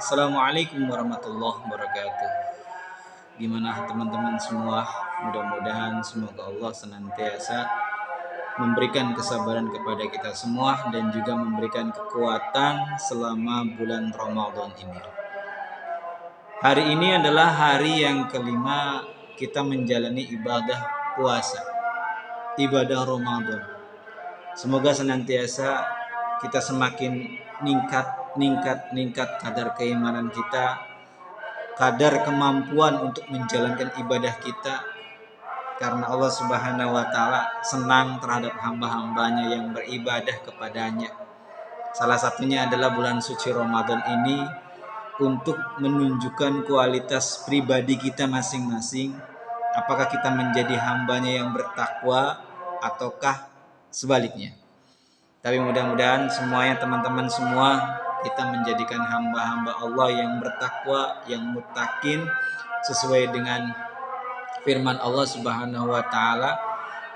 Assalamualaikum warahmatullahi wabarakatuh. Gimana teman-teman semua? Mudah-mudahan semoga Allah senantiasa memberikan kesabaran kepada kita semua dan juga memberikan kekuatan selama bulan Ramadan ini. Hari ini adalah hari yang kelima kita menjalani ibadah puasa, ibadah Ramadan. Semoga senantiasa kita semakin meningkat kadar keimanan kita, kadar kemampuan untuk menjalankan ibadah kita, karena Allah Subhanahu wa Ta'ala senang terhadap hamba-hambanya yang beribadah kepadanya. Salah satunya adalah bulan suci Ramadan ini untuk menunjukkan kualitas pribadi kita masing-masing, apakah kita menjadi hambanya yang bertakwa ataukah sebaliknya. Tapi mudah-mudahan semuanya, teman-teman semua, kita menjadikan hamba-hamba Allah yang bertakwa, yang muttaqin, sesuai dengan firman Allah Subhanahu wa Ta'ala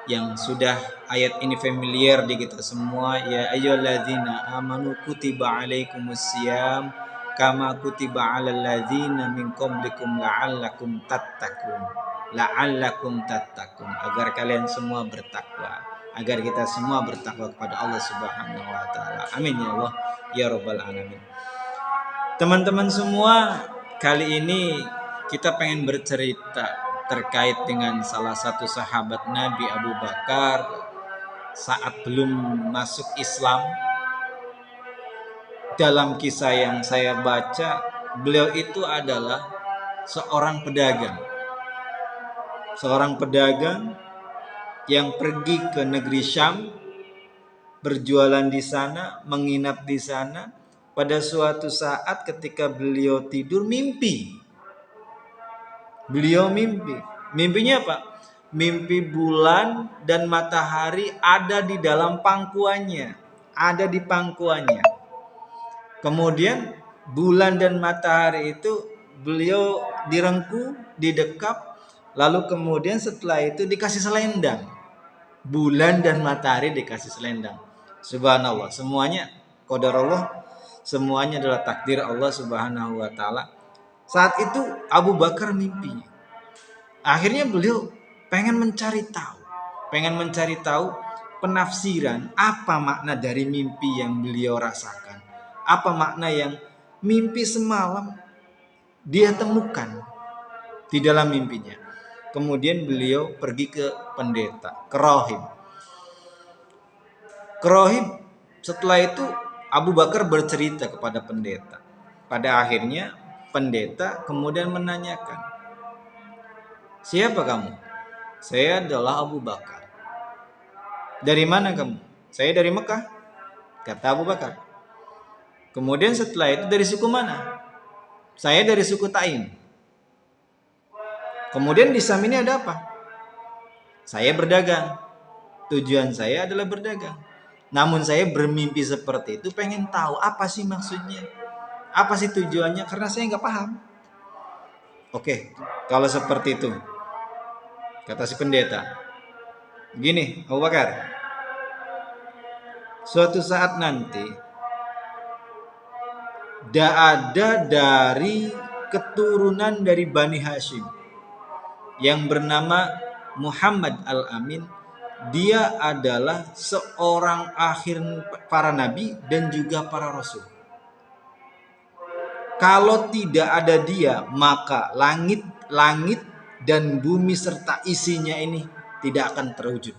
yang sudah ayat ini familiar di kita semua. Ya ayyuhalladzina amanu kutiba alaikumusiyam kama kutiba alal ladzina min qablikum la'allakum tattaqun. Agar kalian semua bertakwa, agar kita semua bertakwa kepada Allah Subhanahu wa Ta'ala. Amin ya Allah ya rabbal alamin. Teman-teman semua, kali ini kita pengen bercerita terkait dengan salah satu sahabat Nabi, Abu Bakar, saat belum masuk Islam. Dalam kisah yang saya baca, beliau itu adalah seorang pedagang yang pergi ke negeri Syam, berjualan di sana, menginap di sana. Pada suatu saat ketika beliau tidur, mimpinya apa? Mimpi bulan dan matahari ada di dalam pangkuannya, ada di pangkuannya. Kemudian bulan dan matahari itu beliau direngku, didekap, lalu kemudian setelah itu dikasih selendang. Bulan dan matahari dikasih selendang. Subhanallah, semuanya qadarullah, semuanya adalah takdir Allah Subhanahu wa Ta'ala. Saat itu Abu Bakar mimpi. Akhirnya beliau pengen mencari tahu penafsiran apa makna dari mimpi yang beliau rasakan. Apa makna yang mimpi semalam dia temukan di dalam mimpinya. Kemudian beliau pergi ke pendeta, ke rohib. Setelah itu Abu Bakar bercerita kepada pendeta. Pada akhirnya pendeta kemudian menanyakan, "Siapa kamu?" "Saya adalah Abu Bakar." "Dari mana kamu?" "Saya dari Mekah," kata Abu Bakar. Kemudian setelah itu, "Dari suku mana?" "Saya dari suku Taim." "Kemudian di Syam ini ada apa?" "Saya berdagang. Tujuan saya adalah berdagang. Namun saya bermimpi seperti itu, pengen tahu apa sih maksudnya, apa sih tujuannya, karena saya nggak paham." "Oke, kalau seperti itu," kata si pendeta, "gini Abu Bakar, suatu saat nanti ada dari keturunan dari Bani Hashim yang bernama Muhammad Al-Amin. Dia adalah seorang akhir para nabi dan juga para rasul. Kalau tidak ada dia, maka langit dan bumi serta isinya ini tidak akan terwujud.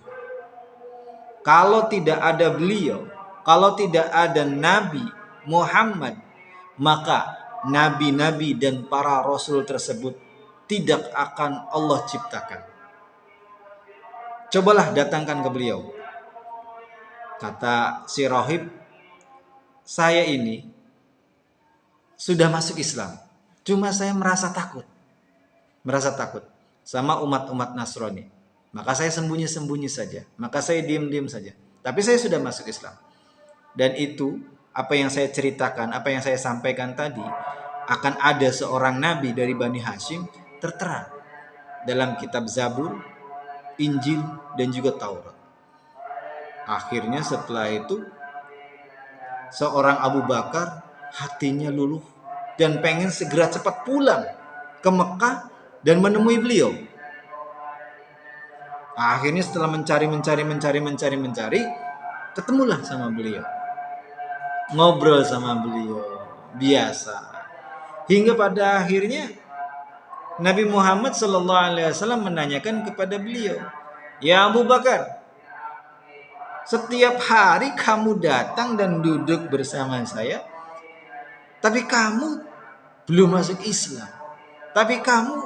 Kalau tidak ada beliau, kalau tidak ada Nabi Muhammad, maka nabi-nabi dan para rasul tersebut tidak akan Allah ciptakan. Cobalah datangkan ke beliau." Kata si rohib, "Saya ini sudah masuk Islam, cuma saya merasa takut sama umat-umat Nasrani. Maka saya sembunyi-sembunyi saja, maka saya diam-diam saja. Tapi saya sudah masuk Islam. Dan itu, apa yang saya ceritakan, apa yang saya sampaikan tadi, akan ada seorang nabi dari Bani Hashim tertera dalam kitab Zabur, Injil, dan juga Taurat." Akhirnya setelah itu, seorang Abu Bakar hatinya luluh dan pengen segera cepat pulang ke Mekah dan menemui beliau. Akhirnya setelah mencari, ketemulah sama beliau. Ngobrol sama beliau biasa. Hingga pada akhirnya Nabi Muhammad SAW menanyakan kepada beliau, "Ya Abu Bakar, setiap hari kamu datang dan duduk bersama saya, tapi kamu belum masuk Islam. Tapi kamu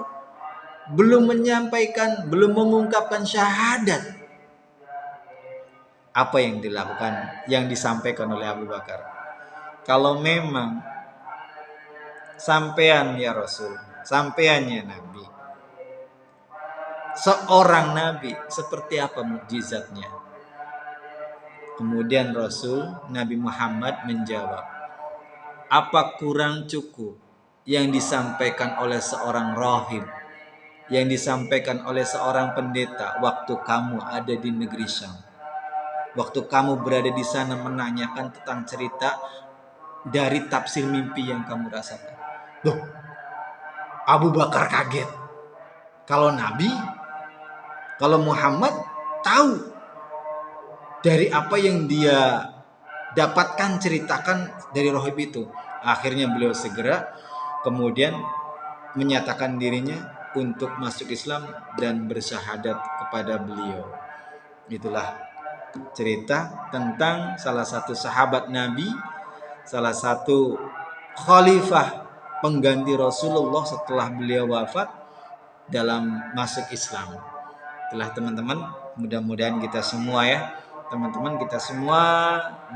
belum menyampaikan, belum mengungkapkan syahadat." Apa yang dilakukan, yang disampaikan oleh Abu Bakar? "Kalau memang sampean ya Rasul, sampeannya Nabi, seorang Nabi, seperti apa mukjizatnya?" Kemudian Nabi Muhammad menjawab, "Apa kurang cukup yang disampaikan oleh seorang rahib, yang disampaikan oleh seorang pendeta waktu kamu ada di negeri Syam? Waktu kamu berada di sana menanyakan tentang cerita dari tafsir mimpi yang kamu rasakan." Loh, Abu Bakar kaget. Kalau Nabi, kalau Muhammad tahu dari apa yang dia dapatkan, ceritakan dari rahib itu. Akhirnya beliau segera kemudian menyatakan dirinya untuk masuk Islam dan bersyahadat kepada beliau. Itulah cerita tentang salah satu sahabat Nabi, salah satu khalifah pengganti Rasulullah setelah beliau wafat dalam masuk Islam. Itulah teman-teman, mudah-mudahan kita semua kita semua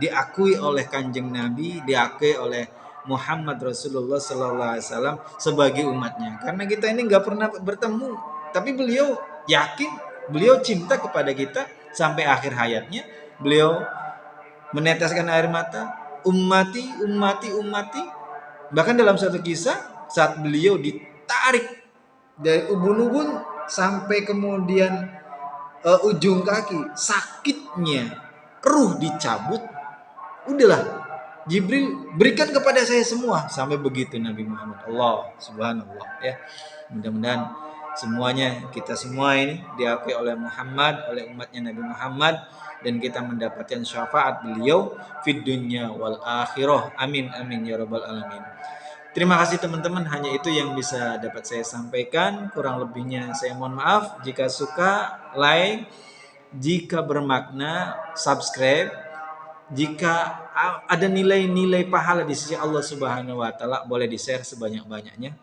diakui oleh Kanjeng Nabi, diakui oleh Muhammad Rasulullah SAW sebagai umatnya. Karena kita ini nggak pernah bertemu, tapi beliau yakin, beliau cinta kepada kita sampai akhir hayatnya. Beliau meneteskan air mata, ummati, ummati, ummati. Bahkan dalam satu kisah, saat beliau ditarik dari ubun-ubun sampai kemudian ujung kaki, sakitnya, ruh dicabut, udahlah Jibril berikan kepada saya semua, sampai begitu Nabi Muhammad. Allah subhanallah ya. Mudah-mudahan semuanya, kita semua ini diakui oleh Muhammad, oleh umatnya Nabi Muhammad, dan kita mendapatkan syafaat beliau fid dunya wal akhirah. Amin amin ya rabbal alamin. Terima kasih teman-teman, hanya itu yang bisa dapat saya sampaikan. Kurang lebihnya saya mohon maaf. Jika suka, like. Jika bermakna, subscribe. Jika ada nilai-nilai pahala di sisi Allah Subhanahu wa Ta'ala, boleh di-share sebanyak-banyaknya.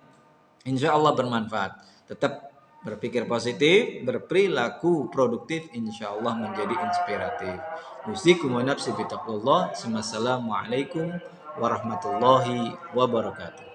Insya Allah bermanfaat. Tetap berpikir positif, berperilaku produktif, insya Allah menjadi inspiratif. Usikum wa nafsi bitaqwallah. Wassalamualaikum warahmatullahi wabarakatuh.